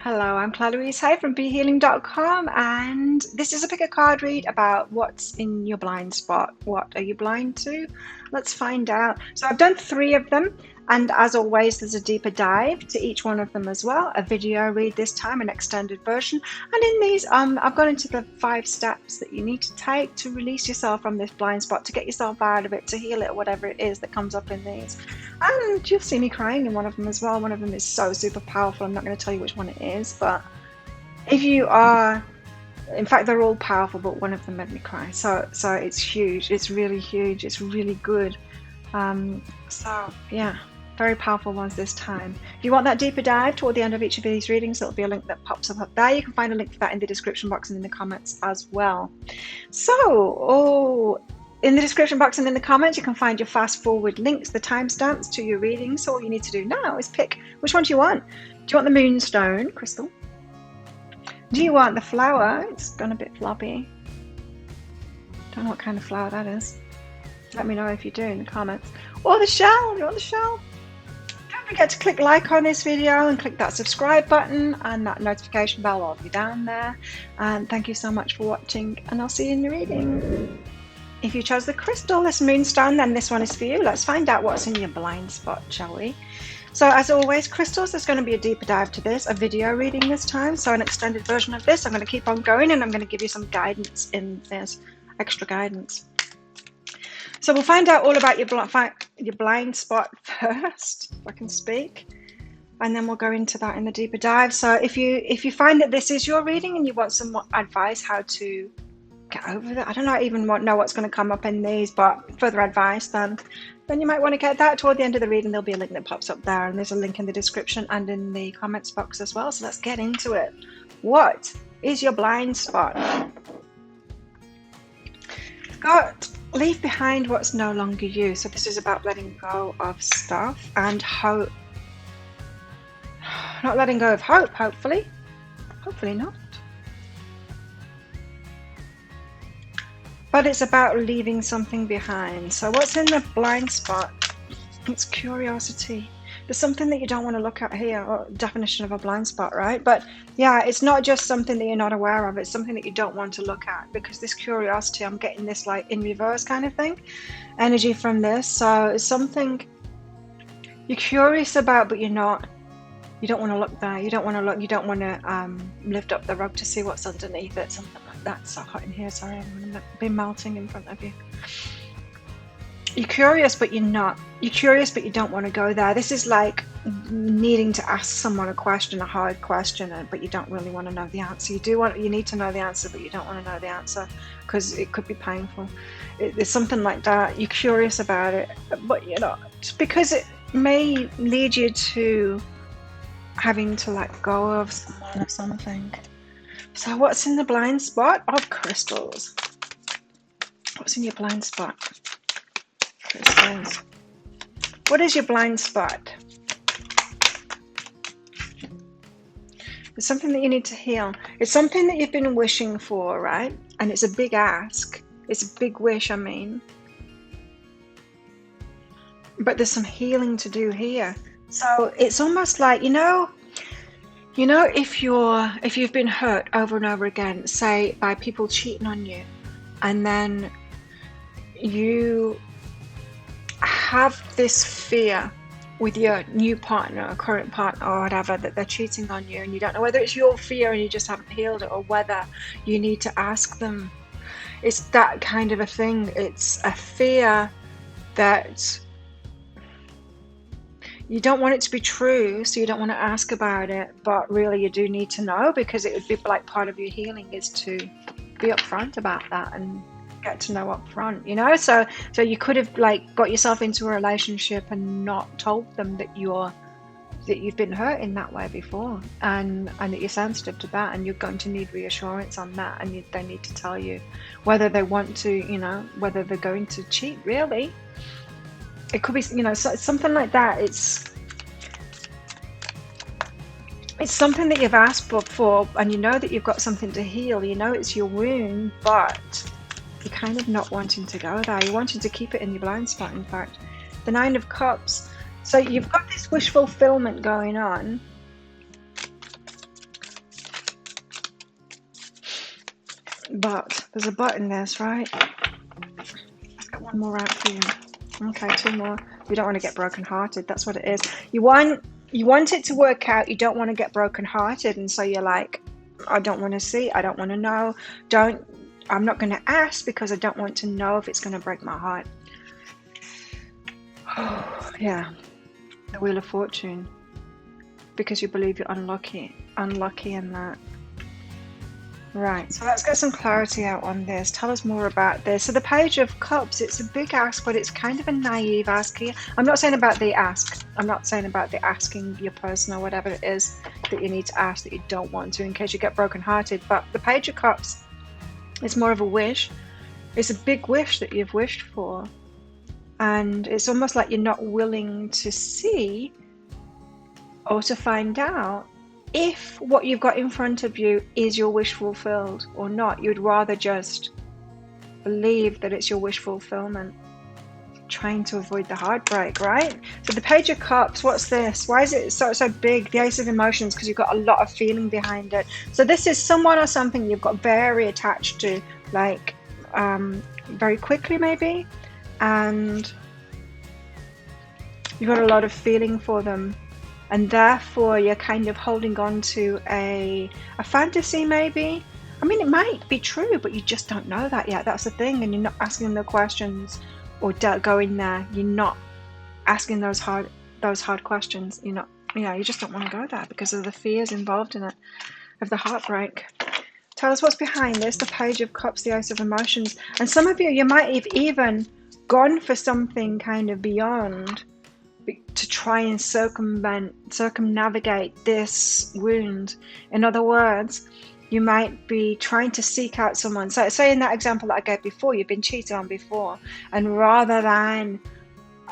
Hello, I'm Claire Louise Hay from BeHealing.com, and this is a pick a card read about what's in your blind spot. What are you blind to? Let's find out. So I've done 3 of them, and as always, there's a deeper dive to each one of them as well. A video read this time, an extended version. And in these, I've gone into the 5 steps that you need to take to release yourself from this blind spot, to get yourself out of it, to heal it, whatever it is that comes up in these. And you'll see me crying in one of them as well. One of them is so super powerful. I'm not going to tell you which one it is, but if you are, in fact, they're all powerful, but one of them made me cry. So it's huge. It's really huge. It's really good. So yeah, very powerful ones this time. If you want that deeper dive toward the end of each of these readings, there'll be a link that pops up there. You can find a link for that in the description box and in the comments as well. So, in the description box and in the comments, you can find your fast forward links, the timestamps to your readings. So all you need to do now is pick which one do you want. Do you want the moonstone crystal? Do you want the flower? It's gone a bit floppy. Don't know what kind of flower that is. Let me know if you do in the comments. Or the shell. You want the shell? Don't forget to click like on this video and click that subscribe button, and that notification bell will be down there. And thank you so much for watching, and I'll see you in the reading. If you chose the crystal, this moonstone, then this one is for you. Let's find out what's in your blind spot, shall we? So as always, crystals, there's going to be a deeper dive to this, a video reading this time, so an extended version of this. I'm going to keep on going, and I'm going to give you some guidance in this, extra guidance. So we'll find out all about your blind spot first, if I can speak, and then we'll go into that in the deeper dive. So if you find that this is your reading and you want some more advice how to get over that, I don't know what's going to come up in these, but further advice, then you might want to get that toward the end of the reading. There'll be a link that pops up there, and there's a link in the description and in the comments box as well. So let's get into it. What is your blind spot? Got leave behind what's no longer you. So this is about letting go of stuff and hope. Not letting go of hope, hopefully not. But it's about leaving something behind. So what's in the blind spot? It's curiosity. There's something that you don't want to look at here, or definition of a blind spot, right? But yeah, it's not just something that you're not aware of. It's something that you don't want to look at, because this curiosity, I'm getting this like in reverse kind of thing, energy from this. So it's something you're curious about, but you're not. You don't want to look there. You don't want to look. You don't want to lift up the rug to see what's underneath it. Something like that. It's so hot in here. Sorry, I'm going to be melting in front of you. You're curious, but you're not. You're curious, but you don't want to go there. This is like needing to ask someone a question, a hard question, but you don't really want to know the answer. You need to know the answer, but you don't want to know the answer because it could be painful. It's something like that. You're curious about it, but you're not, because it may lead you to having to let go of someone or something. So what's in the blind spot of crystals? What's in your blind spot? Crystals. What is your blind spot? It's something that you need to heal. It's something that you've been wishing for, right? And it's a big ask. It's a big wish, I mean. But there's some healing to do here. So it's almost like, you know, if you've been hurt over and over again, say by people cheating on you, and then you have this fear with your new partner or current partner or whatever, that they're cheating on you, and you don't know whether it's your fear and you just haven't healed it, or whether you need to ask them. It's that kind of a thing. It's a fear that you don't want it to be true, so you don't want to ask about it, but really you do need to know, because it would be like part of your healing is to be upfront about that and get to know up front, you know. So you could have like got yourself into a relationship and not told them that you've been hurt in that way before, and that you're sensitive to that, and you're going to need reassurance on that, and they need to tell you whether they want to, you know, whether they're going to cheat. Really, it could be, you know, something like that. It's something that you've asked for, and you know that you've got something to heal. You know it's your wound, but you're kind of not wanting to go there. You're wanting to keep it in your blind spot, in fact. The 9 of Cups. So you've got this wish fulfillment going on, But there's a but in this, right? Let's get one more out for you. Okay, 2 more. You don't want to get brokenhearted. That's what it is. You want it to work out. You don't want to get brokenhearted, and so you're like, I don't want to see. I don't want to know. I'm not going to ask because I don't want to know if it's going to break my heart. Yeah, the Wheel of Fortune. Because you believe you're unlucky in that. Right, so let's get some clarity out on this. Tell us more about this. So the Page of Cups, it's a big ask, but it's kind of a naive ask here. I'm not saying about the ask. I'm not saying about the asking your person or whatever it is that you need to ask that you don't want to in case you get brokenhearted. But the Page of Cups, it's more of a wish. It's a big wish that you've wished for. And it's almost like you're not willing to see or to find out if what you've got in front of you is your wish fulfilled or not. You'd rather just believe that it's your wish fulfillment, trying to avoid the heartbreak, right? So the Page of Cups, what's this? Why is it so big? The Ace of Emotions, because you've got a lot of feeling behind it. So this is someone or something you've got very attached to, like very quickly maybe, and you've got a lot of feeling for them. And therefore, you're kind of holding on to a fantasy, maybe. I mean, it might be true, but you just don't know that yet. That's the thing. And you're not asking the questions or going there. You're not asking those hard questions. You're not, you just don't want to go there because of the fears involved in it, of the heartbreak. Tell us what's behind this. The Page of Cups, the Ace of Emotions. And some of you might have even gone for something kind of beyond, to try and circumnavigate this wound. In other words, you might be trying to seek out someone. So say in that example that I gave before, you've been cheated on before, and rather than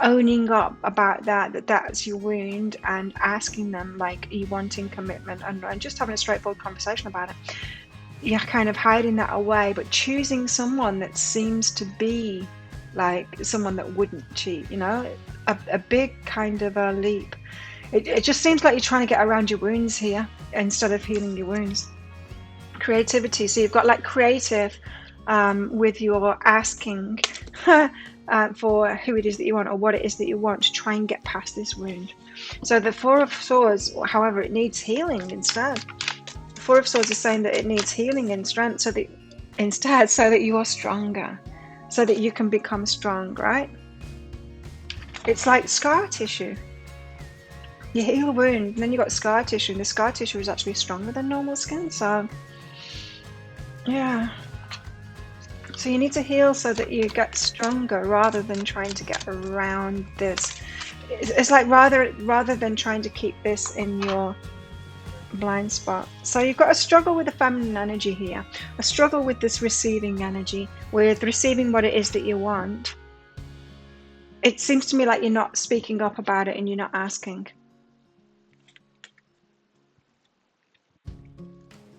owning up about that's your wound and asking them, like, are you wanting commitment, and just having a straightforward conversation about it, you're kind of hiding that away, but choosing someone that seems to be like someone that wouldn't cheat, a big kind of a leap. It just seems like you're trying to get around your wounds here instead of healing your wounds. Creativity. So you've got like creative with your asking for who it is that you want or what it is that you want to try and get past this wound. So the Four of Swords, however, it needs healing instead. The Four of Swords is saying that it needs healing and strength so that you are stronger, so that you can become strong, right? It's like scar tissue. You heal a wound, and then you've got scar tissue, and the scar tissue is actually stronger than normal skin. So, yeah. So you need to heal so that you get stronger rather than trying to get around this. It's like rather than trying to keep this in your blind spot. So you've got a struggle with the feminine energy here, a struggle with this receiving energy, with receiving what it is that you want. It seems to me like you're not speaking up about it and you're not asking.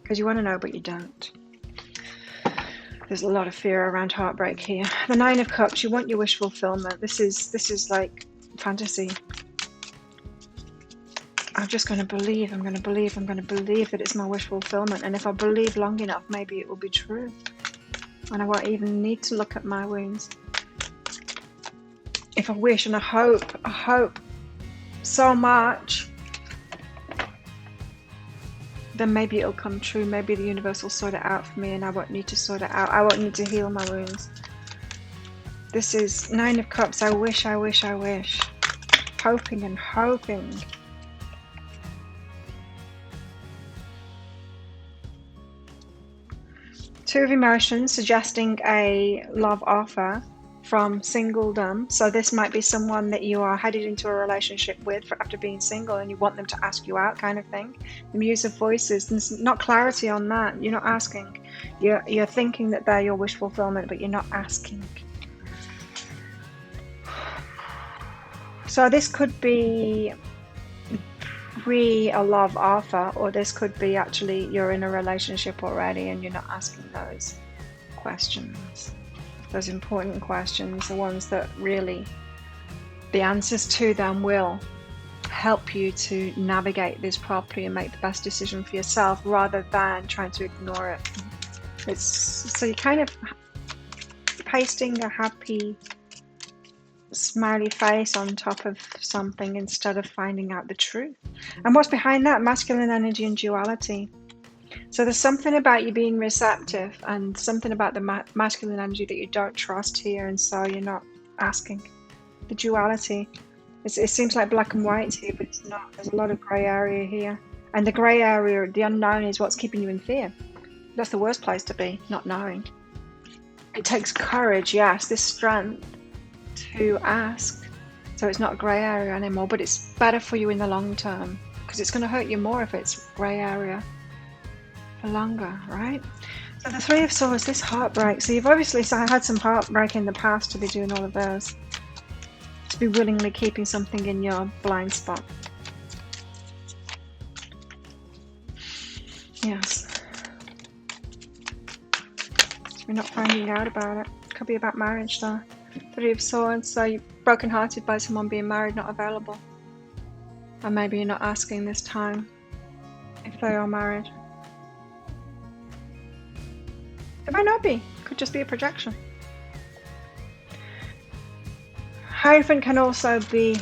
Because you want to know, but you don't. There's a lot of fear around heartbreak here. The Nine of Cups, you want your wish fulfillment. This is like fantasy. I'm just going to believe, I'm going to believe that it's my wish fulfillment. And if I believe long enough, maybe it will be true. And I won't even need to look at my wounds. If I wish and I hope so much, then maybe it'll come true. Maybe the universe will sort it out for me and I won't need to sort it out. I won't need to heal my wounds. This is Nine of Cups. I wish. Hoping and hoping. Two of Emotions, suggesting a love offer from singledom. So this might be someone that you are headed into a relationship with after being single and you want them to ask you out, kind of thing. The Muse of Voices, there's not clarity on that. You're not asking. You're thinking that they're your wish fulfillment, but you're not asking. So this could be a love offer, or this could be actually you're in a relationship already and you're not asking those questions. Those important questions, the ones that really, the answers to them will help you to navigate this properly and make the best decision for yourself rather than trying to ignore it. It's so you're kind of pasting a happy smiley face on top of something instead of finding out the truth. And what's behind that? Masculine energy and duality. So there's something about you being receptive and something about the masculine energy that you don't trust here, and so you're not asking. The duality. It seems like black and white here, but it's not. There's a lot of grey area here. And the grey area, the unknown, is what's keeping you in fear. That's the worst place to be, not knowing. It takes courage, yes, this strength to ask. So it's not a grey area anymore, but it's better for you in the long term, because it's going to hurt you more if it's grey area for longer, right? So the Three of Swords, this heartbreak. So you've obviously had some heartbreak in the past to be doing all of this. To be willingly keeping something in your blind spot. Yes. So we're not finding out about it. Could be about marriage though. Three of Swords, so you're broken-hearted by someone being married, not available. And maybe you're not asking this time if they are married. It might not be. Could just be a projection. Hierophant can also be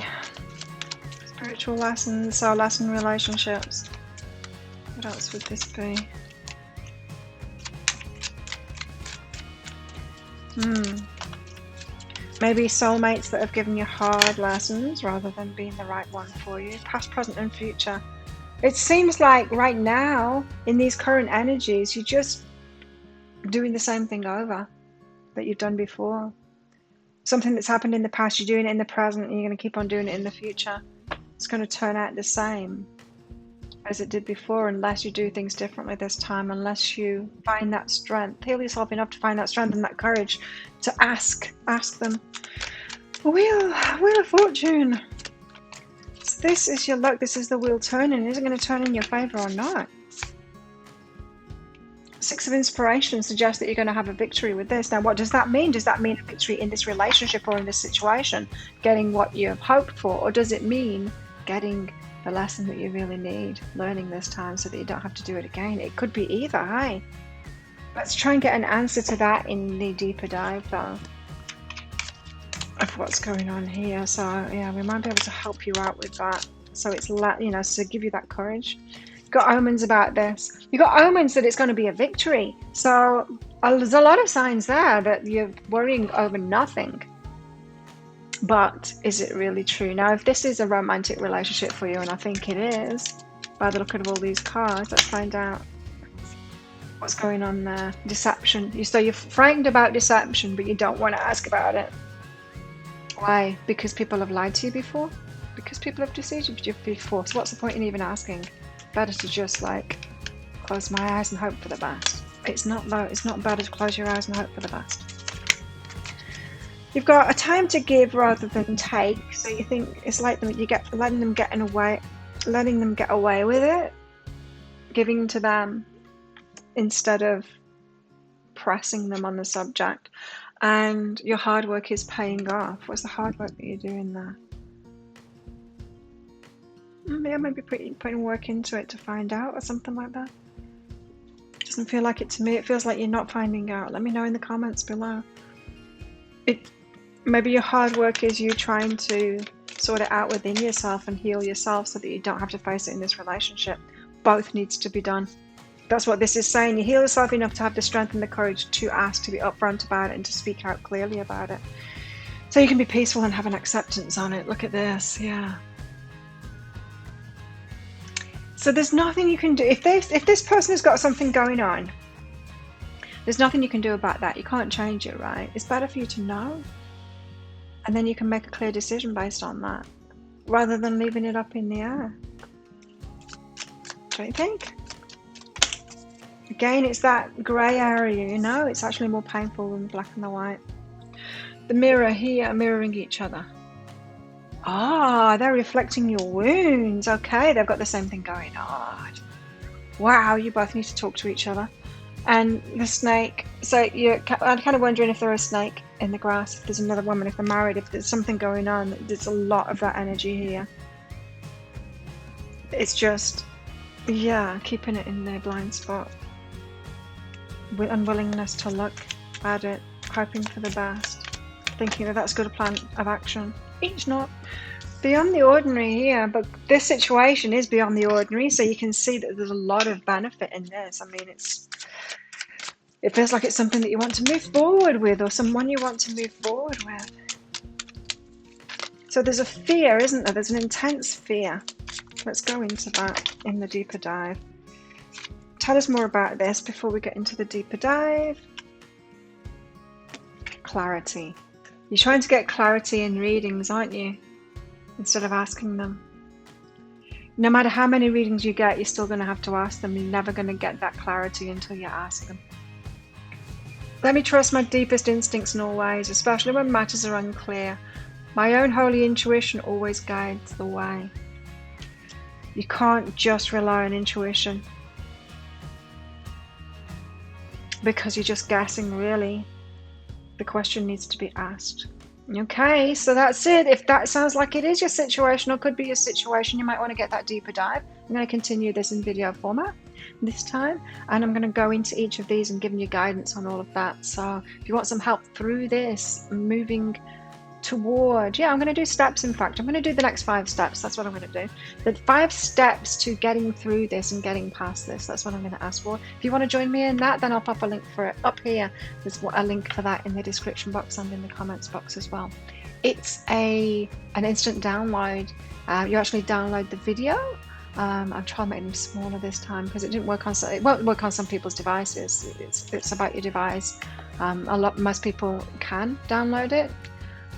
spiritual lessons, so lesson relationships. What else would this be? Maybe soulmates that have given you hard lessons rather than being the right one for you. Past, present and future. It seems like right now, in these current energies, you're just doing the same thing over that you've done before. Something that's happened in the past, you're doing it in the present, and you're going to keep on doing it in the future. It's going to turn out the same as it did before, unless you do things differently this time, unless you find that strength. Heal yourself enough to find that strength and that courage to ask them. Wheel of Fortune. So this is your luck. This is the wheel turning. Is it going to turn in your favor or not? Six of Inspiration suggests that you're going to have a victory with this. Now, what does that mean? Does that mean a victory in this relationship or in this situation? Getting what you have hoped for? Or does it mean getting the lesson that you really need, learning this time so that you don't have to do it again? It could be either, hey? Let's try and get an answer to that in the deeper dive, though, of what's going on here. So, yeah, we might be able to help you out with that. So it's, so give you that courage. Got omens about this. You got omens that it's going to be a victory. So there's a lot of signs there that you're worrying over nothing. But is it really true? Now, if this is a romantic relationship for you, and I think it is, by the look of all these cards, let's find out what's going on there. Deception. So you're frightened about deception, but you don't want to ask about it. Why? Because people have lied to you before? Because people have deceived you before. So what's the point in even asking? Better to just close my eyes and hope for the best. It's not better to close your eyes and hope for the best. You've got a time to give rather than take. So you think it's like letting them get away with it, giving to them instead of pressing them on the subject. And your hard work is paying off. What's the hard work that you're doing there? Yeah, maybe putting work into it to find out or something like that. Doesn't feel like it to me. It feels like you're not finding out. Let me know in the comments below. Maybe your hard work is you trying to sort it out within yourself and heal yourself so that you don't have to face it in this relationship. Both needs to be done. That's what this is saying. You heal yourself enough to have the strength and the courage to ask, to be upfront about it, and to speak out clearly about it. So you can be peaceful and have an acceptance on it. Look at this. Yeah. So there's nothing you can do. If this person has got something going on, there's nothing you can do about that. You can't change it, right? It's better for you to know. And then you can make a clear decision based on that, rather than leaving it up in the air. Don't you think? Again, it's that grey area, it's actually more painful than the black and the white. The mirror here, mirroring each other. They're reflecting your wounds. Okay, they've got the same thing going on. Wow, you both need to talk to each other. And the snake, so I'm kind of wondering if there's a snake in the grass, if there's another woman, if they're married, if there's something going on. There's a lot of that energy here. It's just, keeping it in their blind spot. unwillingness to look at it, hoping for the best, thinking that that's a good plan of action. It's not. Beyond the ordinary here, but this situation is beyond the ordinary, so you can see that there's a lot of benefit in this. I mean, it feels like it's something that you want to move forward with, or someone you want to move forward with. So there's a fear, isn't there? There's an intense fear. Let's go into that in the deeper dive. Tell us more about this before we get into the deeper dive. Clarity. You're trying to get clarity in readings, aren't you? Instead of asking them. No matter how many readings you get, you're still going to have to ask them. You're never going to get that clarity until you ask them. Let me trust my deepest instincts in all ways, especially when matters are unclear. My own holy intuition always guides the way. You can't just rely on intuition, because you're just guessing, really. The question needs to be asked. Okay, so that's it. If that sounds like it is your situation or could be your situation, you might want to get that deeper dive. I'm going to continue this in video format this time, and I'm going to go into each of these and giving you guidance on all of that. So if you want some help through this, moving toward, I'm going to do steps. In fact, I'm going to do the next 5 steps. That's what I'm going to do. The 5 steps to getting through this and getting past this. That's what I'm going to ask for. If you want to join me in that, then I'll pop a link for it up here. There's a link for that in the description box and in the comments box as well. It's an instant download. You actually download the video. I'm trying to make them smaller this time because it didn't work on. It won't work on some people's devices. It's about your device. Most people can download it.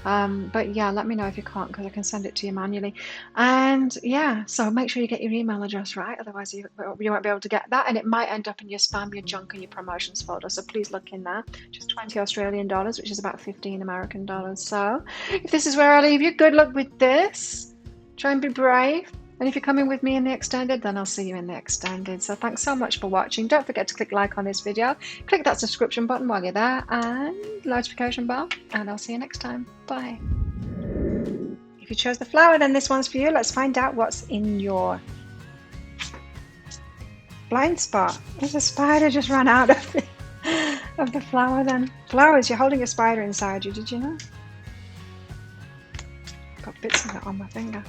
But yeah, let me know if you can't, because I can send it to you manually. And yeah, so make sure you get your email address right, otherwise you won't be able to get that, and it might end up in your spam, your junk, and your promotions folder. So please look in there. Just 20 Australian dollars, which is about 15 American dollars. So if this is where I leave you, good luck with this. Try and be brave. And if you're coming with me in the extended, then I'll see you in the extended. So thanks so much for watching. Don't forget to click like on this video. Click that subscription button while you're there and notification bell. And I'll see you next time. Bye. If you chose the flower, then this one's for you. Let's find out what's in your blind spot. There's a spider just ran out of the flower then. Flowers, you're holding a spider inside you. Did you know? Got bits of it on my finger.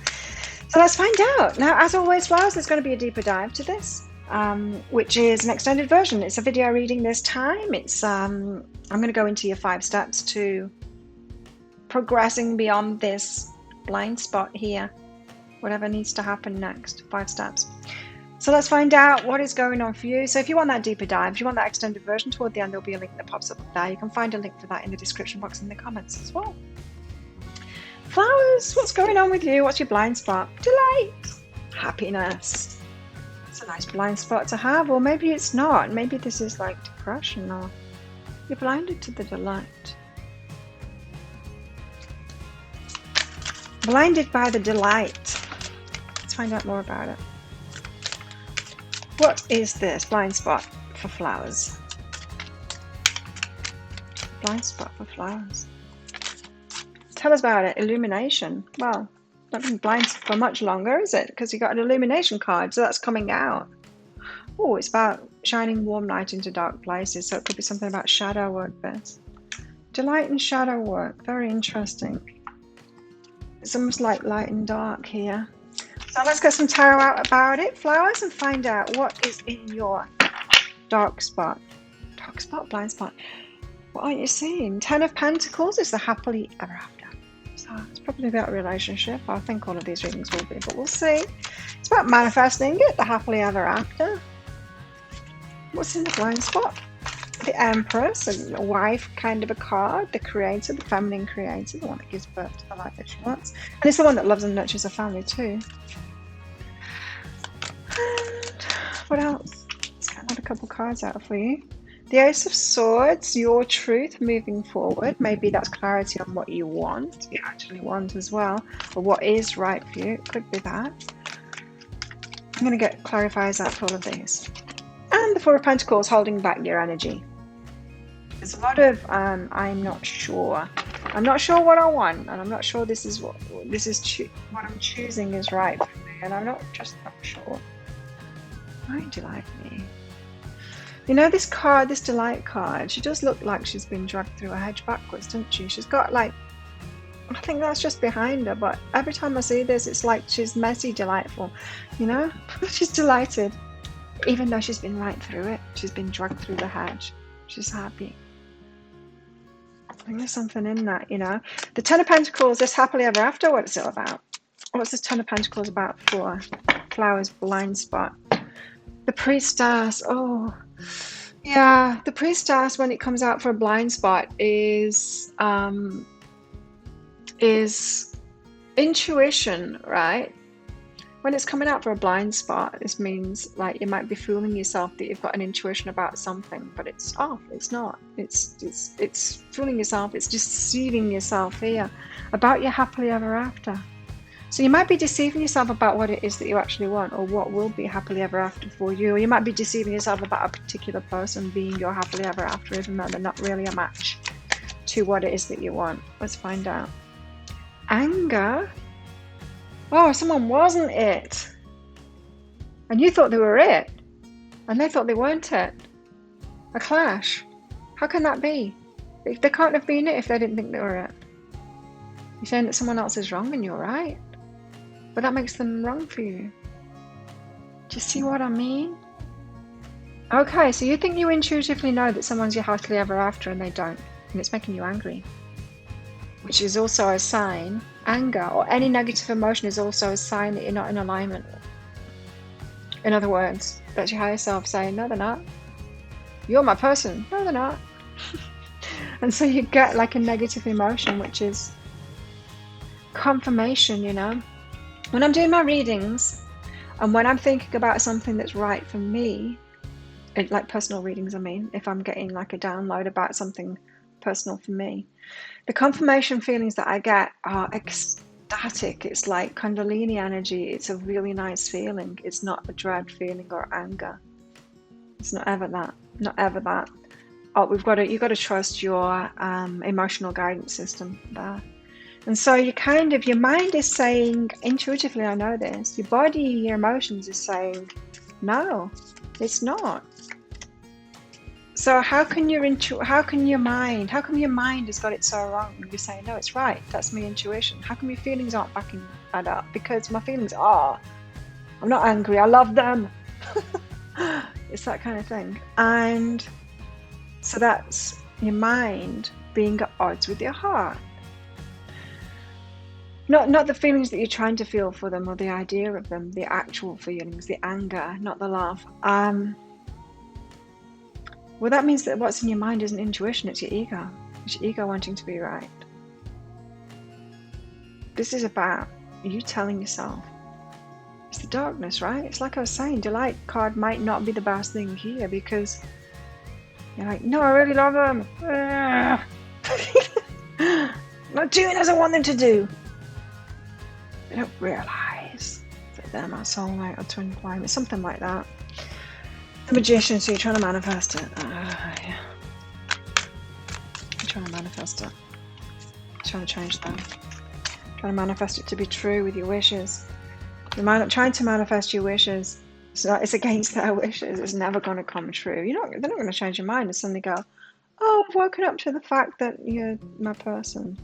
So let's find out. Now, as always, flowers, there's going to be a deeper dive to this, which is an extended version. It's a video reading this time. It's I'm going to go into your 5 steps to progressing beyond this blind spot here. Whatever needs to happen next. 5 steps. So let's find out what is going on for you. So if you want that deeper dive, if you want that extended version, toward the end there'll be a link that pops up there. You can find a link for that in the description box in the comments as well. Flowers, what's going on with you? What's your blind spot? Delight, happiness. It's a nice blind spot to have, or maybe it's not. Maybe this is like depression, or you're blinded to the delight. Blinded by the delight. Let's find out more about it. What is this blind spot for flowers? Blind spot for flowers. Tell us about it. Illumination. Well, not been blind for much longer, is it? Because you got an illumination card, so that's coming out. Oh, it's about shining warm light into dark places, so it could be something about shadow work. This delight and shadow work. Very interesting. It's almost like light and dark here. So let's get some tarot out about it, flowers, and find out what is in your dark spot. Dark spot, blind spot. What aren't you seeing? 10 of Pentacles is the happily ever after. So it's probably about a relationship. I think all of these readings will be, but we'll see. It's about manifesting it, the happily ever after. What's in the blind spot? The Empress, a wife kind of a card, the creator, the feminine creator, the one that gives birth to the life that she wants. And it's the one that loves and nurtures a family too. And what else? Let's get another couple cards out for you. The Ace of Swords, your truth moving forward. Maybe that's clarity on what you want, you actually want as well, or what is right for you. It could be that. I'm going to get clarifiers out for all of these. And the Four of Pentacles, holding back your energy. There's a lot of I'm not sure. I'm not sure what I want, and I'm not sure this is what I'm choosing is right for me, and I'm not sure. Why do you like me? You know this card, this delight card, she does look like she's been dragged through a hedge backwards, doesn't she? She's got like, I think that's just behind her, but every time I see this, it's like she's messy, delightful, you know? She's delighted. Even though she's been right through it, she's been dragged through the hedge. She's happy. I think there's something in that, you know? The Ten of Pentacles, this happily ever after, what's it about? What's this Ten of Pentacles about for? Flowers, blind spot. The Priestess, oh, yeah. The Priestess, when it comes out for a blind spot, is intuition, right? When it's coming out for a blind spot, this means like you might be fooling yourself that you've got an intuition about something, but it's off. It's not. It's fooling yourself. It's deceiving yourself here about your happily ever after. So you might be deceiving yourself about what it is that you actually want, or what will be happily ever after for you. Or you might be deceiving yourself about a particular person being your happily ever after, even though they're not really a match to what it is that you want. Let's find out. Anger. Oh, someone wasn't it. And you thought they were it. And they thought they weren't it. A clash. How can that be? They can't have been it if they didn't think they were it. You're saying that someone else is wrong and you're right. But that makes them wrong for you. Do you see what I mean? Okay, so you think you intuitively know that someone's your happily ever after and they don't. And it's making you angry. Which is also a sign. Anger or any negative emotion is also a sign that you're not in alignment. In other words, that's your higher self saying, no, they're not. You're my person. No, they're not. And so you get like a negative emotion, which is confirmation, you know. When I'm doing my readings and when I'm thinking about something that's right for me, like personal readings, I mean, if I'm getting like a download about something personal for me, the confirmation feelings that I get are ecstatic. It's like Kundalini energy. It's a really nice feeling. It's not a dread feeling or anger. It's not ever that. Not ever that. Oh, you've got to trust your emotional guidance system there. And so your mind is saying, intuitively, I know this. Your body, your emotions is saying, no, it's not. So how come your mind has got it so wrong? You're saying, no, it's right. That's my intuition. How come your feelings aren't backing that up? Because my feelings are, I'm not angry. I love them. It's that kind of thing. And so that's your mind being at odds with your heart. Not the feelings that you're trying to feel for them or the idea of them, the actual feelings, the anger, not the love. Well, that means that what's in your mind isn't intuition, it's your ego. It's your ego wanting to be right. This is about you telling yourself. It's the darkness, right? It's like I was saying, delight card might not be the best thing here because you're like, no, I really love them. Not doing as I want them to do. They don't realise that they're my soulmate or twin flame. It's something like that. The Magician, so you're trying to manifest it. Yeah. You're trying to manifest it. Trying to change them. Trying to manifest it to be true with your wishes. You're trying to manifest your wishes. So it's against their wishes. It's never going to come true. They're not going to change your mind and suddenly go, oh, I've woken up to the fact that you're my person.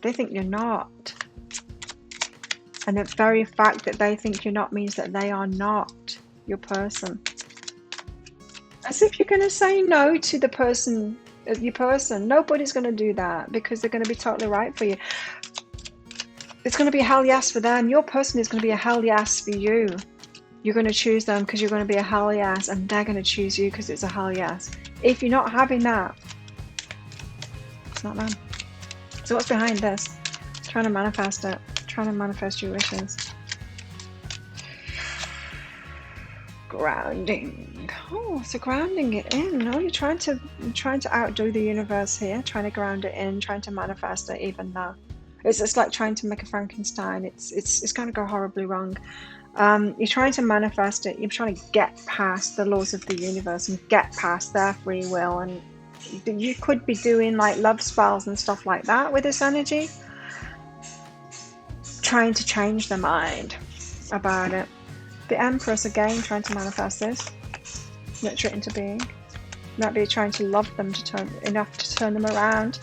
They think you're not. And the very fact that they think you're not means that they are not your person. As if you're going to say no to the person, your person. Nobody's going to do that because they're going to be totally right for you. It's going to be a hell yes for them. Your person is going to be a hell yes for you. You're going to choose them because you're going to be a hell yes, and they're going to choose you because it's a hell yes. If you're not having that, it's not them. So what's behind this? Trying to manifest it. Trying to manifest your wishes. Grounding. Oh, so grounding it in. Oh, you're trying to outdo the universe here. Trying to ground it in. Trying to manifest it, even though it's like trying to make a Frankenstein. It's going to go horribly wrong. You're trying to manifest it. You're trying to get past the laws of the universe and get past their free will. And you could be doing like love spells and stuff like that with this energy. Trying to change their mind about it. The Empress again, trying to manifest this. nurture it into being. Might be trying to love them enough to turn them around,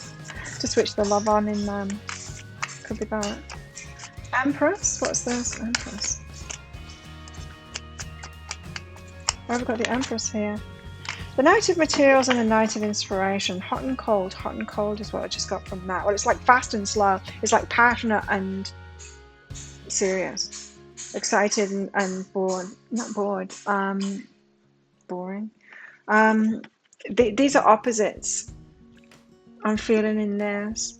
to switch the love on in them. Could be that. Empress? What's this? Empress. Why have we got the Empress here? The Knight of Materials and the Knight of Inspiration. Hot and cold. Hot and cold is what I just got from that. Well, it's like fast and slow. It's like passionate and serious. Excited and bored. Not bored. Boring. These are opposites. I'm feeling in this.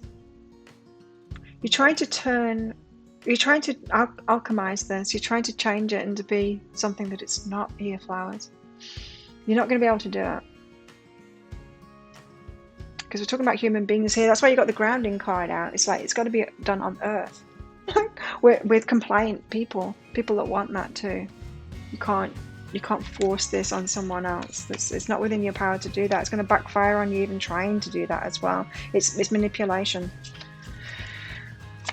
You're trying to alchemize this. You're trying to change it into be something that it's not here, flowers. You're not going to be able to do it. Because we're talking about human beings here. That's why you got the grounding card out. It's like it's got to be done on Earth. with compliant people that want that too. You can't force this on someone else. It's not within your power to do that. It's going to backfire on you even trying to do that as well. It's manipulation.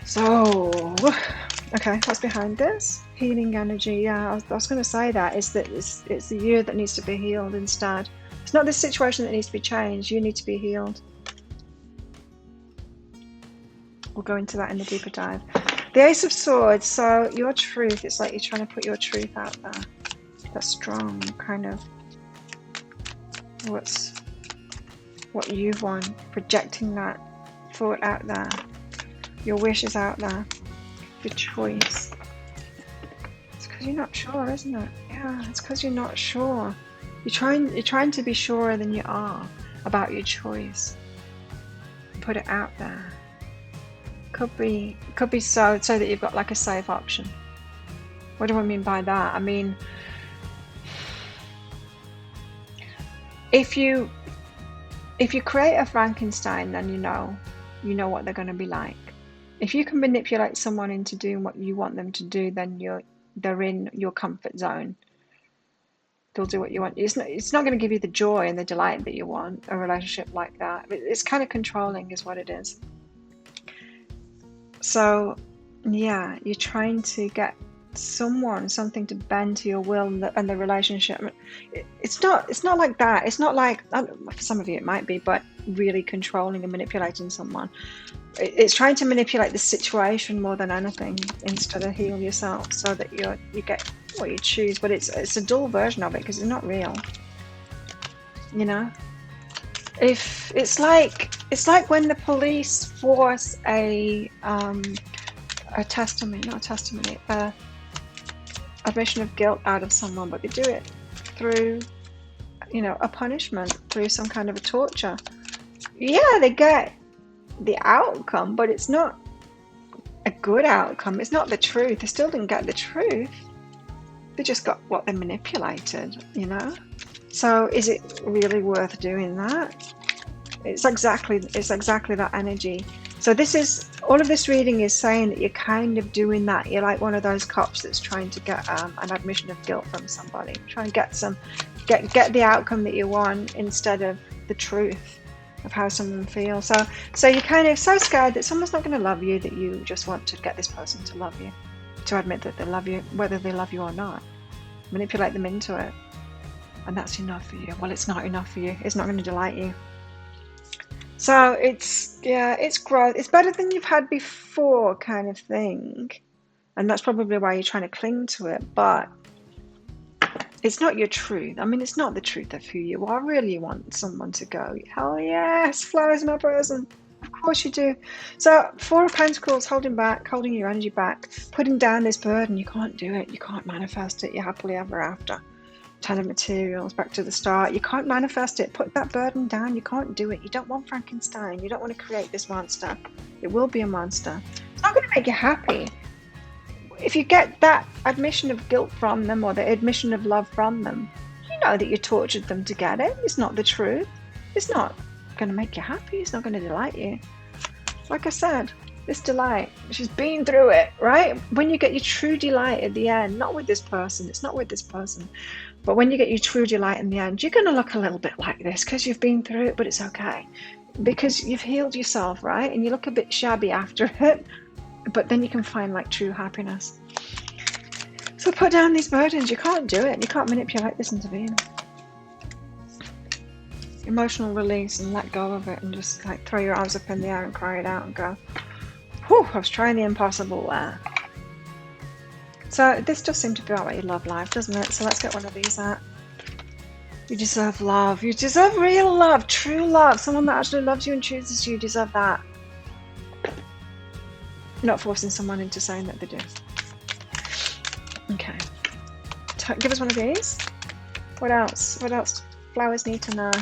So, okay, what's behind this? Healing energy. Yeah, I was going to say that. It's the you that needs to be healed instead. It's not this situation that needs to be changed. You need to be healed. We'll go into that in the deeper dive. The Ace of Swords. So your truth. It's like you're trying to put your truth out there. That's strong, kind of. What you want. Projecting that thought out there. Your wish is out there. Your choice. It's because you're not sure, isn't it? Yeah, it's because you're not sure. You're trying to be surer than you are about your choice. Put it out there. Could be so that you've got like a safe option. What do I mean by that? I mean, if you create a Frankenstein, then you know what they're going to be like. If you can manipulate someone into doing what you want them to do, then they're in your comfort zone. They'll do what you want. It's not going to give you the joy and the delight that you want, a relationship like that. It's kind of controlling is what it is. So, yeah, you're trying to get something to bend to your will and the relationship. It's not like that. It's not like, for some of you it might be, but really controlling and manipulating someone. It's trying to manipulate the situation more than anything instead of heal yourself so that you get what you choose. But it's a dull version of it because it's not real. You know, if it's like when the police force a testimony, not a testimony, admission of guilt out of someone, but they do it through, a punishment, through some kind of a torture. Yeah, they get the outcome, but it's not a good outcome. It's not the truth. They still didn't get the truth. They just got what they manipulated, So is it really worth doing that? It's exactly that energy. So all of this reading is saying that you're kind of doing that. You're like one of those cops that's trying to get an admission of guilt from somebody, trying to get the outcome that you want instead of the truth of how someone feels. So you're kind of so scared that someone's not going to love you that you just want to get this person to love you, to admit that they love you, whether they love you or not. Manipulate them into it. And that's enough for you. Well, it's not enough for you. It's not going to delight you. So it's growth. It's better than you've had before, kind of thing. And that's probably why you're trying to cling to it. But it's not your truth. I mean, it's not the truth of who you are. Really, you want someone to go, hell yes, flowers, my person. Of course you do. So 4 of Pentacles, holding your energy back, putting down this burden. You can't do it. You can't manifest it. You're happily ever after. 10 of Materials, back to the start. You can't manifest it. Put that burden down. You can't do it. You don't want Frankenstein. You don't want to create this monster. It will be a monster. It's not going to make you happy. If you get that admission of guilt from them or the admission of love from them, you know that you tortured them to get it. It's not the truth. It's not going to make you happy. It's not going to delight you. Like I said, this delight, she's been through it, right? When you get your true delight at the end, not with this person, it's not with this person, but when you get your true delight in the end, you're going to look a little bit like this because you've been through it, but it's okay because you've healed yourself, right? And you look a bit shabby after it, but then you can find like true happiness. So put down these burdens. You can't do it. You can't manipulate this into being. emotional release and let go of it and just like throw your arms up in the air and cry it out and go, whew, I was trying the impossible there. So this does seem to be about what you love life, doesn't it? So let's get one of these out. You deserve love. You deserve real love, true love. Someone that actually loves you and chooses you. You deserve that. Not forcing someone into saying that they do. Okay. Give us one of these. What else? What else do flowers need to know?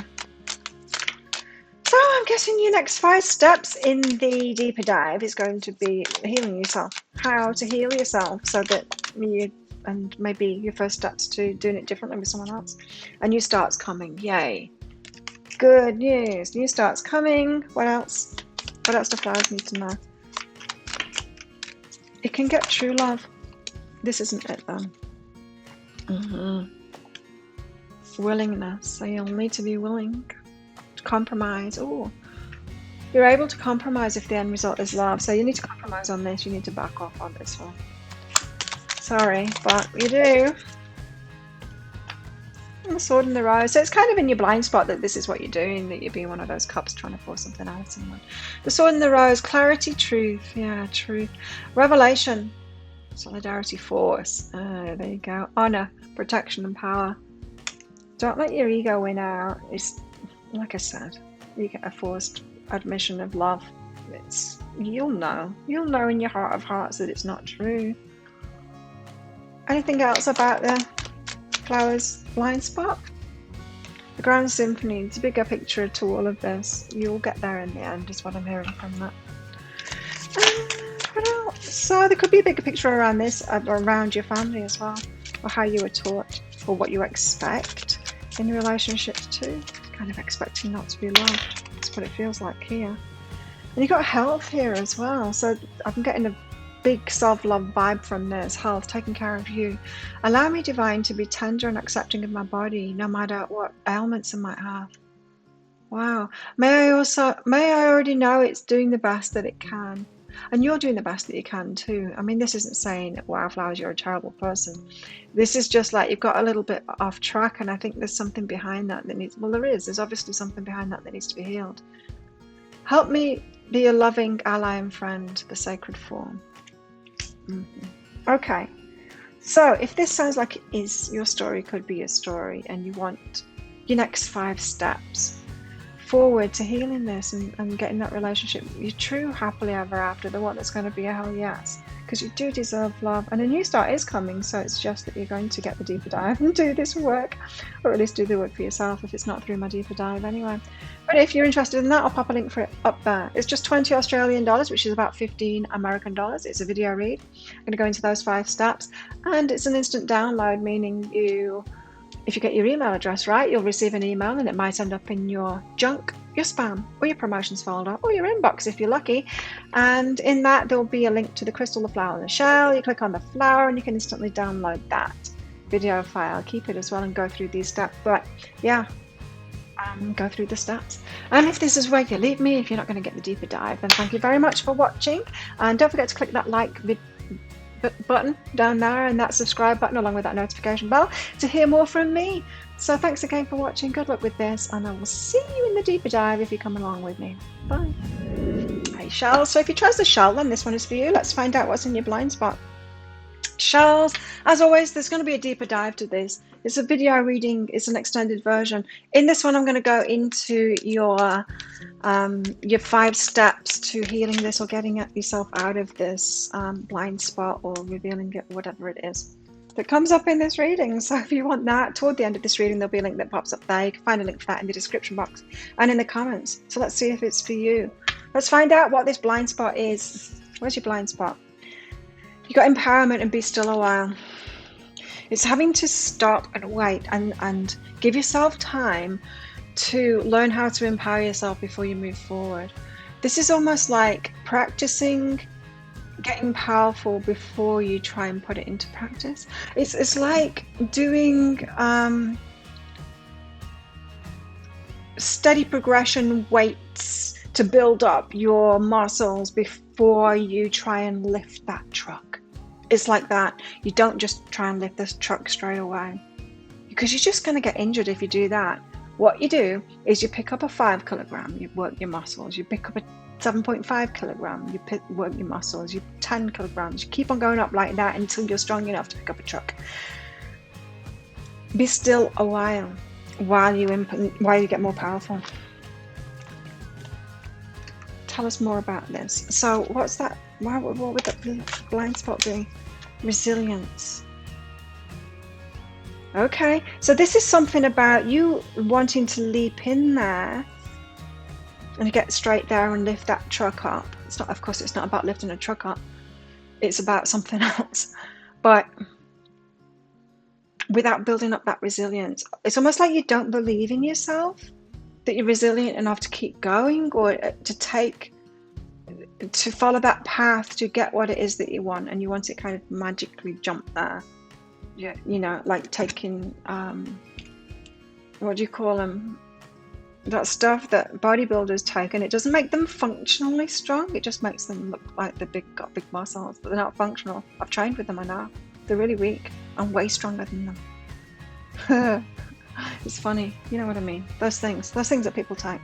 So I'm guessing your next 5 steps in the deeper dive is going to be healing yourself. How to heal yourself so that you, and maybe your first steps to doing it differently with someone else. A new start's coming. Yay. Good news. New start's coming. What else? What else do flowers need to know? It can get true love. This isn't it though. Willingness. So you'll need to be willing to compromise. Oh, you're able to compromise if the end result is love. So you need to compromise on this. You need to back off on this one. Sorry, but you do. And the sword and the rose. So it's kind of in your blind spot that this is what you're doing, that you're being one of those cups trying to force something out of someone. The sword and the rose. Clarity, truth. Yeah, truth. Revelation. Solidarity, force. There you go. Honor, protection, and power. Don't let your ego win out. It's like I said, you get a forced admission of love. You'll know in your heart of hearts that it's not true. Anything else about the flowers blind spot? The grand symphony. It's a bigger picture to all of this. You'll get there in the end, is what I'm hearing from that. What else? So there could be a bigger picture around this, around your family as well, or how you were taught, or what you expect in your relationships too. Kind of expecting not to be loved. That's what it feels like here. And you've got health here as well. So I'm getting a big self-love vibe from this. Health, taking care of you. Allow me, divine, to be tender and accepting of my body, no matter what ailments I might have. Wow. May I already know it's doing the best that it can. And you're doing the best that you can too. I mean, this isn't saying, wow, flowers, you're a terrible person. This is just like you've got a little bit off track, and I think there's something behind that needs, well, there's obviously something behind that needs to be healed. Help me be a loving ally and friend, the sacred form. Okay, so if this sounds like it is your story, could be your story, and you want your next 5 steps forward to healing this and getting that relationship, your true happily ever after, the one that's going to be a hell yes, because you do deserve love, and a new start is coming. So it's just that you're going to get the deeper dive and do this work, or at least do the work for yourself if it's not through my deeper dive anyway. But if you're interested in that, I'll pop a link for it up there. It's just 20 Australian dollars, which is about 15 American dollars. It's a video read. I'm going to go into those 5 steps, and it's an instant download, meaning if you get your email address right, you'll receive an email, and it might end up in your junk, your spam, or your promotions folder, or your inbox if you're lucky. And in that, there'll be a link to the crystal, the flower, and the shell. You click on the flower, and you can instantly download that video file. Keep it as well and go through these steps. But yeah, go through the steps. And if this is where you leave me, if you're not going to get the deeper dive, then thank you very much for watching. And don't forget to click that like button down there and that subscribe button along with that notification bell to hear more from me. So thanks again for watching. Good luck with this, and I will see you in the deeper dive if you come along with me. Bye. Hey shells, so if you chose the shell, then this one is for you. Let's find out what's in your blind spot. Shells, as always, there's going to be a deeper dive to this. It's a video reading, it's an extended version. In this one, I'm going to go into your 5 steps to healing this, or getting yourself out of this blind spot, or revealing it, whatever it is that comes up in this reading. So if you want that, toward the end of this reading, there'll be a link that pops up there. You can find a link for that in the description box and in the comments. So let's see if it's for you. Let's find out what this blind spot is. Where's your blind spot? You got empowerment and be still a while. It's having to stop and wait and give yourself time to learn how to empower yourself before you move forward. This is almost like practicing getting powerful before you try and put it into practice. It's like doing steady progression weights to build up your muscles before you try and lift that truck. It's like that. You don't just try and lift this truck straight away, because you're just going to get injured if you do that. What you do is you pick up a 5 kilogram, you work your muscles. You pick up a 7.5 kilogram, you work your muscles. You 10 kilograms, you keep on going up like that until you're strong enough to pick up a truck. Be still a while you get more powerful. Tell us more about this. So what's that? What would that blind spot be? Resilience. Okay, so this is something about you wanting to leap in there and get straight there and lift that truck up. It's not, of course, it's not about lifting a truck up. It's about something else. But without building up that resilience, it's almost like you don't believe in yourself, that you're resilient enough to keep going, or to follow that path to get what it is that you want, and you want it kind of magically jump there. Yeah, you know, like taking what do you call them? That stuff that bodybuilders take, and it doesn't make them functionally strong. It just makes them look like they've got big muscles, but they're not functional. I've trained with them, I know. They're really weak. I'm way stronger than them. It's funny, you know what I mean? Those things that people take.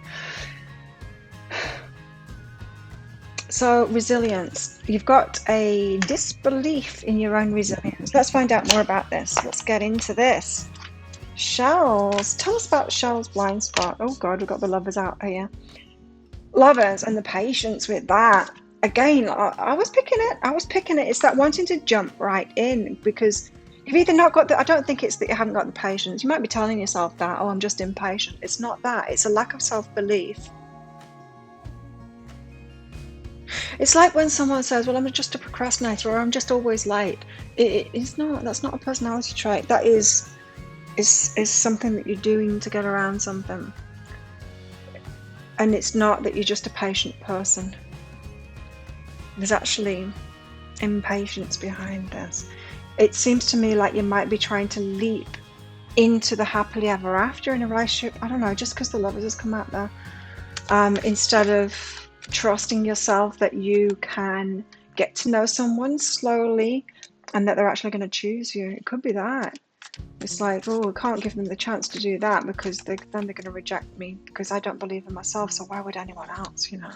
So resilience, you've got a disbelief in your own resilience. Let's find out more about this. Let's get into this. Shells, tell us about Shell's blind spot. Oh God, we've got the lovers out here. Lovers and the patience with that. Again, I was picking it. It's that wanting to jump right in, because you've either not got I don't think it's that you haven't got the patience. You might be telling yourself that, oh, I'm just impatient. It's not that. It's a lack of self-belief. It's like when someone says, well, I'm just a procrastinator, or I'm just always late. It's not. That's not a personality trait. That is something that you're doing to get around something. And it's not that you're just a patient person. There's actually impatience behind this. It seems to me like you might be trying to leap into the happily ever after in a relationship. I don't know, just because the lovers has come out there. Instead of trusting yourself that you can get to know someone slowly and that they're actually going to choose you. It could be that. It's like, oh, I can't give them the chance to do that, because then they're going to reject me, because I don't believe in myself, so why would anyone else, you know?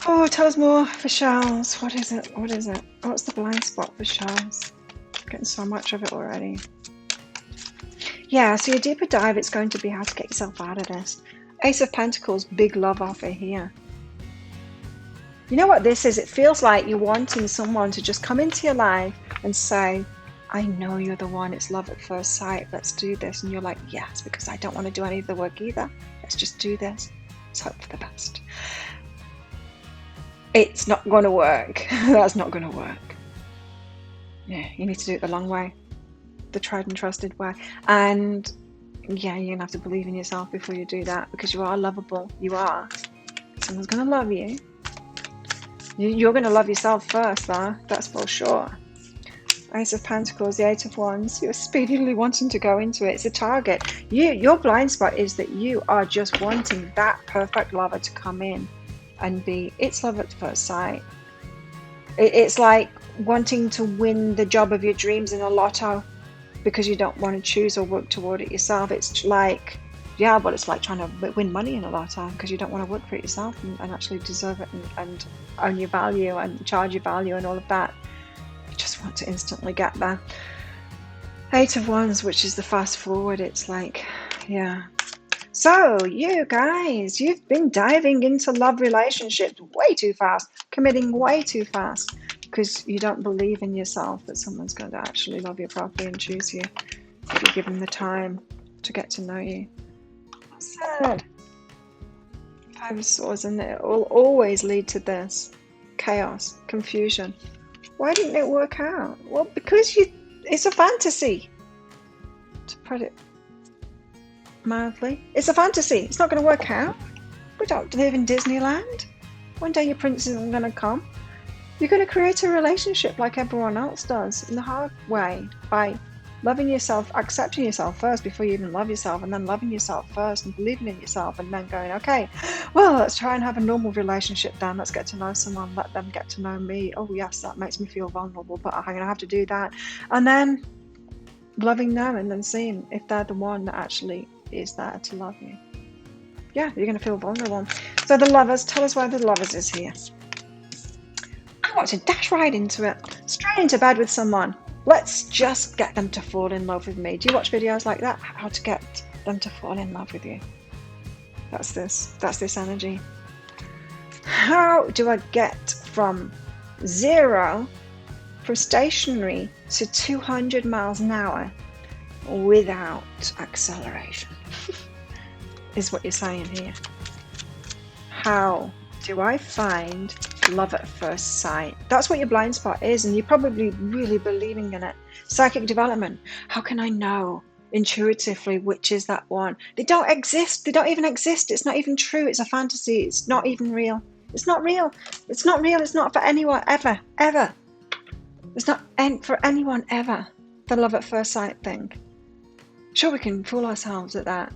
Oh, tell us more for Shells. What is it? What's the blind spot for Shells? Getting so much of it already. Yeah, so your deeper dive, it's going to be how to get yourself out of this. Ace of Pentacles, big love offer here. You know what this is? It feels like you're wanting someone to just come into your life and say, I know you're the one. It's love at first sight. Let's do this. And you're like, yes, because I don't want to do any of the work either. Let's just do this. Let's hope for the best. It's not going to work. That's not going to work. Yeah, you need to do it the long way. The tried and trusted way. And yeah, you're gonna have to believe in yourself before you do that, because you are lovable. You are. Someone's gonna love you. You're gonna love yourself first, though. That's for sure. Ace of Pentacles, the Eight of Wands. You're speedily wanting to go into it. It's a target. Your blind spot is that you are just wanting that perfect lover to come in and be. It's love at first sight. It's like wanting to win the job of your dreams in a lotto, because you don't want to choose or work toward it yourself. It's like, yeah, but it's like trying to win money in a lotto, because you don't want to work for it yourself and actually deserve it and own your value and charge your value and all of that. You just want to instantly get there. Eight of Wands, which is the fast forward. It's like, yeah. So you guys, you've been diving into love relationships way too fast, committing way too fast, because you don't believe in yourself that someone's going to actually love you properly and choose you if you give them the time to get to know you. Sad. Five of Swords, and it will always lead to this chaos, confusion. Why didn't it work out? Well, because it's a fantasy, to put it mildly. It's a fantasy. It's not going to work out. We don't live in Disneyland. One day your prince isn't going to come. You're going to create a relationship like everyone else does, in the hard way, by loving yourself, accepting yourself first before you even love yourself, and then loving yourself first and believing in yourself, and then going, okay, well, let's try and have a normal relationship then. Let's get to know someone, let them get to know me. Oh yes, that makes me feel vulnerable, but I'm going to have to do that. And then loving them and then seeing if they're the one that actually is there to love you. Yeah, you're going to feel vulnerable. So the lovers, tell us why the lovers is here. I want to dash right into it, straight into bed with someone. Let's just get them to fall in love with me. Do you watch videos like that? How to get them to fall in love with you. That's this energy. How do I get from zero, from stationary to 200 miles an hour without acceleration? Is what you're saying here. How do I find love at first sight? That's what your blind spot is, and you're probably really believing in it. Psychic development. How can I know intuitively which is that one? They don't exist. They don't even exist. It's not even true. It's a fantasy. It's not even real. It's not real. It's not real. It's not for anyone ever. It's not for anyone ever. The love at first sight thing. Sure, we can fool ourselves at that.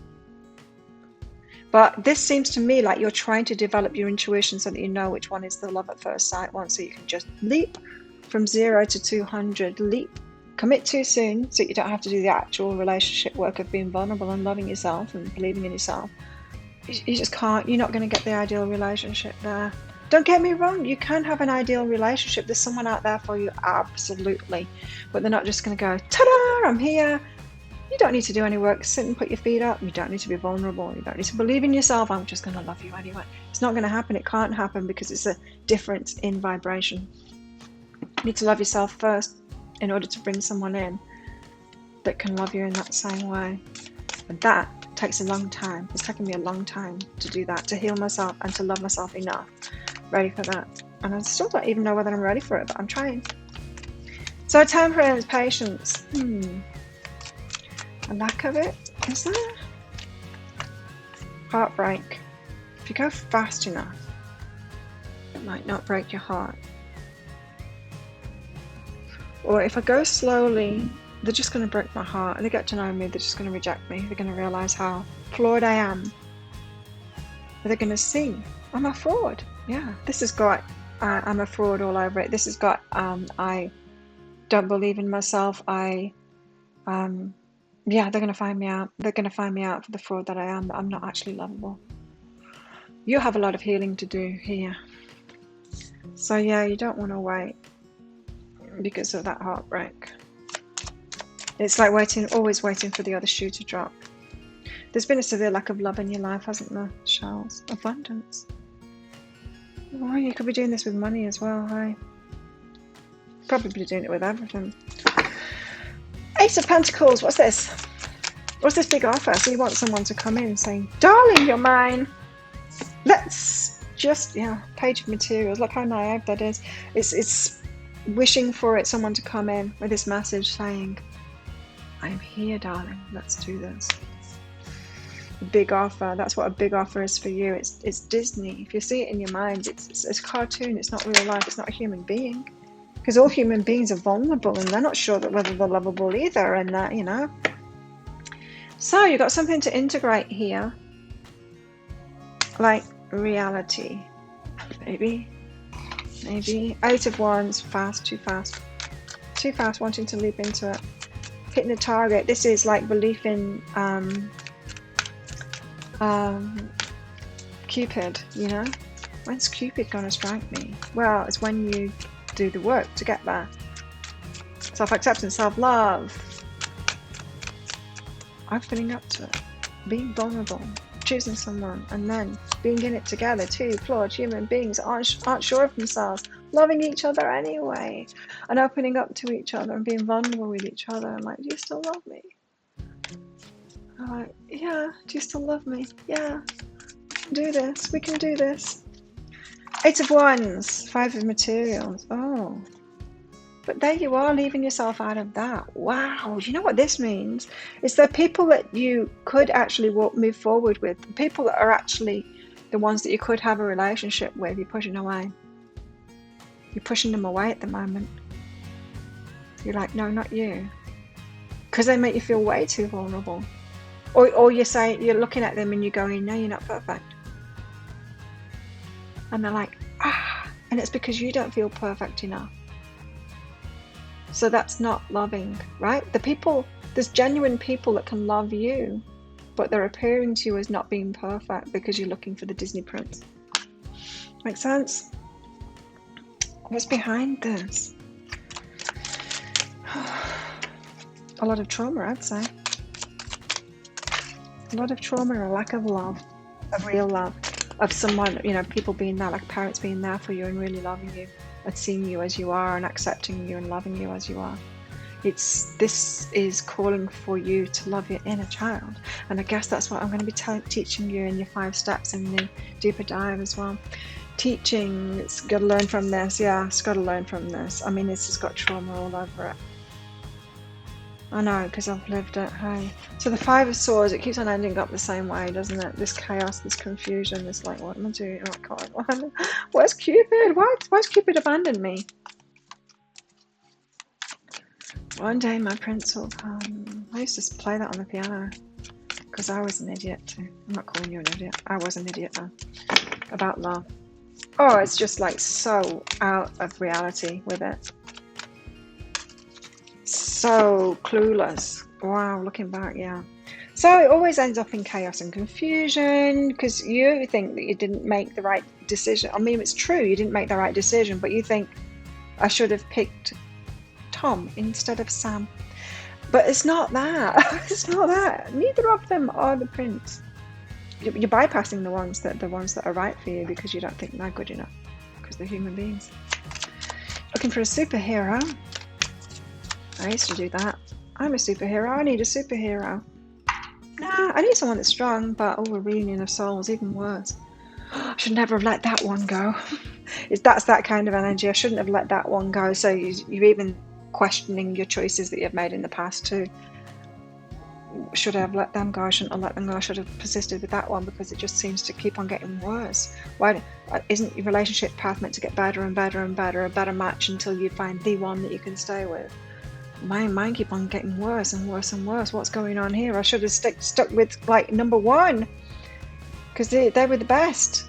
But this seems to me like you're trying to develop your intuition so that you know which one is the love at first sight one, so you can just leap from 0 to 200, leap, commit too soon so you don't have to do the actual relationship work of being vulnerable and loving yourself and believing in yourself. You just can't. You're not going to get the ideal relationship there. Don't get me wrong, you can have an ideal relationship. There's someone out there for you, absolutely. But they're not just going to go, ta-da, I'm here. You don't need to do any work. Sit and put your feet up. You don't need to be vulnerable. You don't need to believe in yourself. I'm just going to love you anyway. It's not going to happen. It can't happen because it's a difference in vibration. You need to love yourself first in order to bring someone in that can love you in that same way. And that takes a long time. It's taken me a long time to do that, to heal myself and to love myself enough. Ready for that. And I still don't even know whether I'm ready for it, but I'm trying. So temperance, patience. A lack of it, is there? Heartbreak. If you go fast enough, it might not break your heart. Or if I go slowly, they're just going to break my heart. And they get to know me, they're just going to reject me. They're going to realize how flawed I am. They're going to see I'm a fraud. Yeah, this has got I'm a fraud all over it. This has got I don't believe in myself. Yeah, they're going to find me out. They're going to find me out for the fraud that I am, that I'm not actually lovable. You have a lot of healing to do here. So yeah, you don't want to wait because of that heartbreak. It's like always waiting for the other shoe to drop. There's been a severe lack of love in your life, hasn't there, Charles? Abundance. Oh, you could be doing this with money as well, hey? Probably doing it with everything. Ace of Pentacles, what's this? What's this big offer? So you want someone to come in saying, darling, you're mine. Let's just, page of materials. Look how naive that is. It's wishing for it, someone to come in with this message saying, I'm here, darling. Let's do this. Big offer. That's what a big offer is for you. It's Disney. If you see it in your mind, it's a cartoon. It's not real life. It's not a human being. Because all human beings are vulnerable and they're not sure that whether they're lovable either, and that, So you've got something to integrate here, like reality, maybe. Eight of Wands, too fast, wanting to leap into it, hitting a target. This is like belief in Cupid. When's Cupid gonna strike me? Well, it's when you do the work to get there. Self-acceptance, self-love, opening up to it, being vulnerable, choosing someone, and then being in it together. Two flawed human beings aren't sure of themselves, loving each other anyway, and opening up to each other and being vulnerable with each other. I'm like, do you still love me? I'm like, yeah. Do you still love me? Yeah. Do this. We can do this. Eight of Wands, Five of Materials. Oh, but there you are, leaving yourself out of that. Wow. Do you know what this means? It's the people that you could actually move forward with, the people that are actually the ones that you could have a relationship with. You're pushing away. You're pushing them away at the moment. You're like, no, not you, because they make you feel way too vulnerable. Or you're looking at them and you're going, no, you're not perfect. And they're like, and it's because you don't feel perfect enough. So that's not loving, right? The people There's genuine people that can love you, but they're appearing to you as not being perfect because you're looking for the Disney prince. Make sense? What's behind this? A lot of trauma, I'd say. A lot of trauma and a lack of love, of real love, of someone, you know, people being there, like parents being there for you and really loving you and seeing you as you are and accepting you and loving you as you are. This is calling for you to love your inner child. And I guess that's what I'm going to be teaching you in your 5 steps in the deeper dive as well. Teaching, it's got to learn from this. Yeah, it's got to learn from this. I mean, this has got trauma all over it. I know, because I've lived it. Hey, so the 5 of Swords, it keeps on ending up the same way, doesn't it? This chaos, this confusion, this like, what am I doing? Oh God, where's Cupid? Why's Cupid abandoned me? One day my prince will come. I used to play that on the piano because I was an idiot too. I'm not calling you an idiot. I was an idiot though. About love. Oh, it's just like so out of reality with it. So clueless. Wow, looking back, yeah. So it always ends up in chaos and confusion because you think that you didn't make the right decision. I mean, it's true, you didn't make the right decision, but you think I should have picked Tom instead of Sam. But it's not that. It's not that. Neither of them are the prince. You're bypassing the ones that are right for you because you don't think they're good enough because they're human beings. Looking for a superhero. I used to do that. I'm a superhero. I need a superhero. Nah, I need someone that's strong, but a reunion of souls, even worse. I should never have let that one go. That's that kind of energy. I shouldn't have let that one go. So you're even questioning your choices that you've made in the past too. Should I have let them go? I shouldn't have let them go. I should have persisted with that one because it just seems to keep on getting worse. Why isn't your relationship path meant to get better and better and better, a better match until you find the one that you can stay with? Mine keep on getting worse and worse and worse. What's going on here? I should have stuck with like number 1 because they were the best.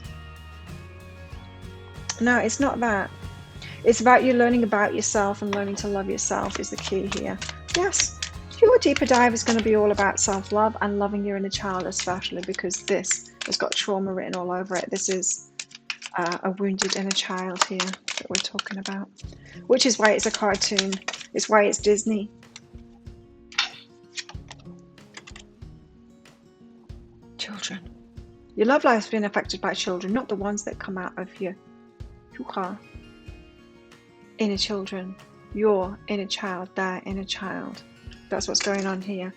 No, it's not that. It's about you learning about yourself and learning to love yourself is the key here. Yes, your deeper dive is going to be all about self-love and loving your inner child, especially because this has got trauma written all over it. This is a wounded inner child here that we're talking about, which is why it's a cartoon. It's why it's Disney. Children. Your love life's been affected by children, not the ones that come out of your inner children. Your inner child, their inner child. That's what's going on here.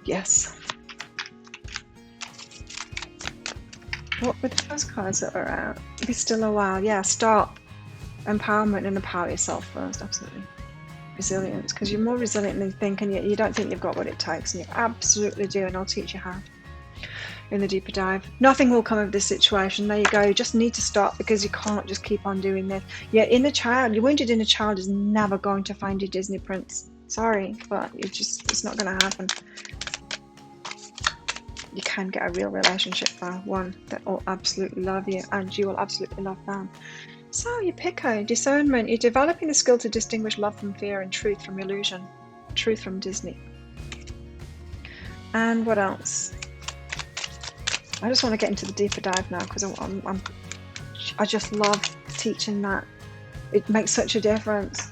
Yes. What with those cards that are out? Be still a while. Yeah, stop. Empowerment and empower yourself first, absolutely. Resilience, because you're more resilient than you think, and yet you don't think you've got what it takes, and you absolutely do, and I'll teach you how in the deeper dive. Nothing will come of this situation. There you go. You just need to stop because you can't just keep on doing this. Your inner child, your wounded inner child is never going to find your Disney prince. Sorry, but it's not going to happen. You can get a real relationship for one that will absolutely love you, and you will absolutely love them. So you pick a discernment. You're developing the skill to distinguish love from fear and truth from illusion, truth from Disney. And what else? I just want to get into the deeper dive now because I just love teaching that. It makes such a difference.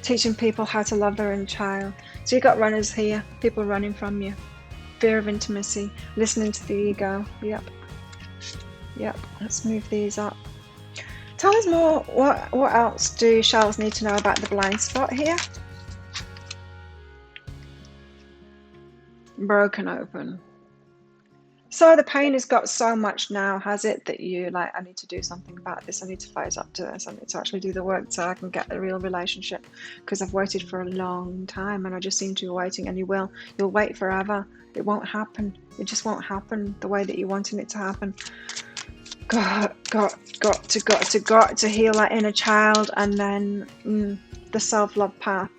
Teaching people how to love their inner child. So you've got runners here, people running from you. Fear of intimacy, listening to the ego. Yep. Let's move these up. Tell us more. What else do shells need to know about the blind spot here? Broken open. So the pain has got so much now, has it, that you like, I need to do something about this. I need to face up to this. I need to actually do the work so I can get a real relationship because I've waited for a long time and I just seem to be waiting, and you'll wait forever. It won't happen. It just won't happen the way that you're wanting it to happen. Got to heal that inner child, and then the self-love path,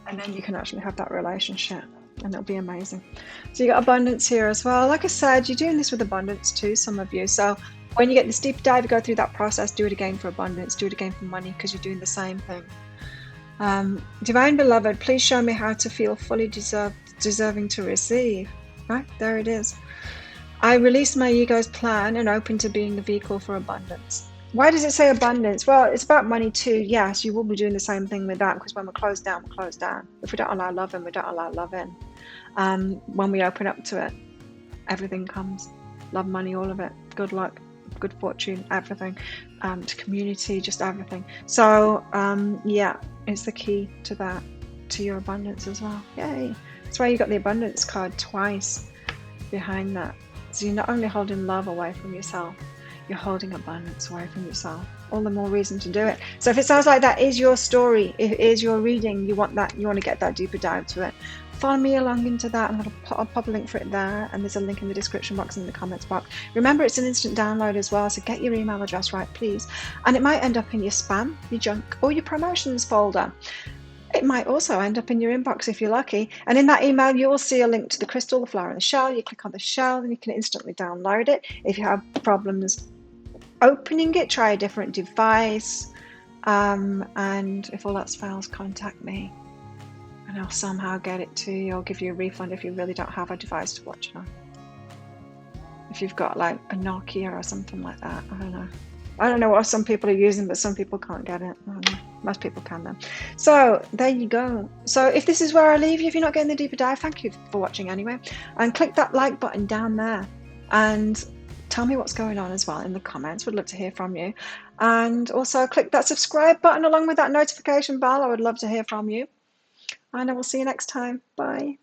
and then you can actually have that relationship, and it'll be amazing. So you got abundance here as well. Like I said, you're doing this with abundance too, some of you. So when you get this deep dive, you go through that process, do it again for abundance, do it again for money, because you're doing the same thing. Divine Beloved, please show me how to feel fully deserving to receive. Right, there it is. I release my ego's plan and open to being a vehicle for abundance. Why does it say abundance? Well, it's about money too. Yes, you will be doing the same thing with that, because when we're closed down, we're closed down. If we don't allow love in, we don't allow love in. When we open up to it, everything comes. Love, money, all of it. Good luck, good fortune, everything. To community, just everything. So yeah, it's the key to that, to your abundance as well. Yay. That's why you got the abundance card twice behind that. So you're not only holding love away from yourself, you're holding abundance away from yourself. All the more reason to do it. So if it sounds like that is your story, if it is your reading, you want to get that deeper dive to it, follow me along into that. I'll pop a link for it there, and there's a link in the description box and in the comments box. Remember, it's an instant download as well, so get your email address right, please. And it might end up in your spam, your junk, or your promotions folder. It might also end up in your inbox if you're lucky. And in that email, you will see a link to the crystal, the flower, and the shell. You click on the shell, and you can instantly download it. If you have problems opening it, try a different device. And if all else fails, contact me, and I'll somehow get it to you. I'll give you a refund if you really don't have a device to watch it on. If you've got like a Nokia or something like that, I don't know. I don't know what some people are using, but some people can't get it. I don't know. Most people can then. So there you go. So if this is where I leave you, if you're not getting the deeper dive, thank you for watching anyway. And click that like button down there. And tell me what's going on as well in the comments. Would love to hear from you. And also click that subscribe button along with that notification bell. I would love to hear from you. And I will see you next time. Bye.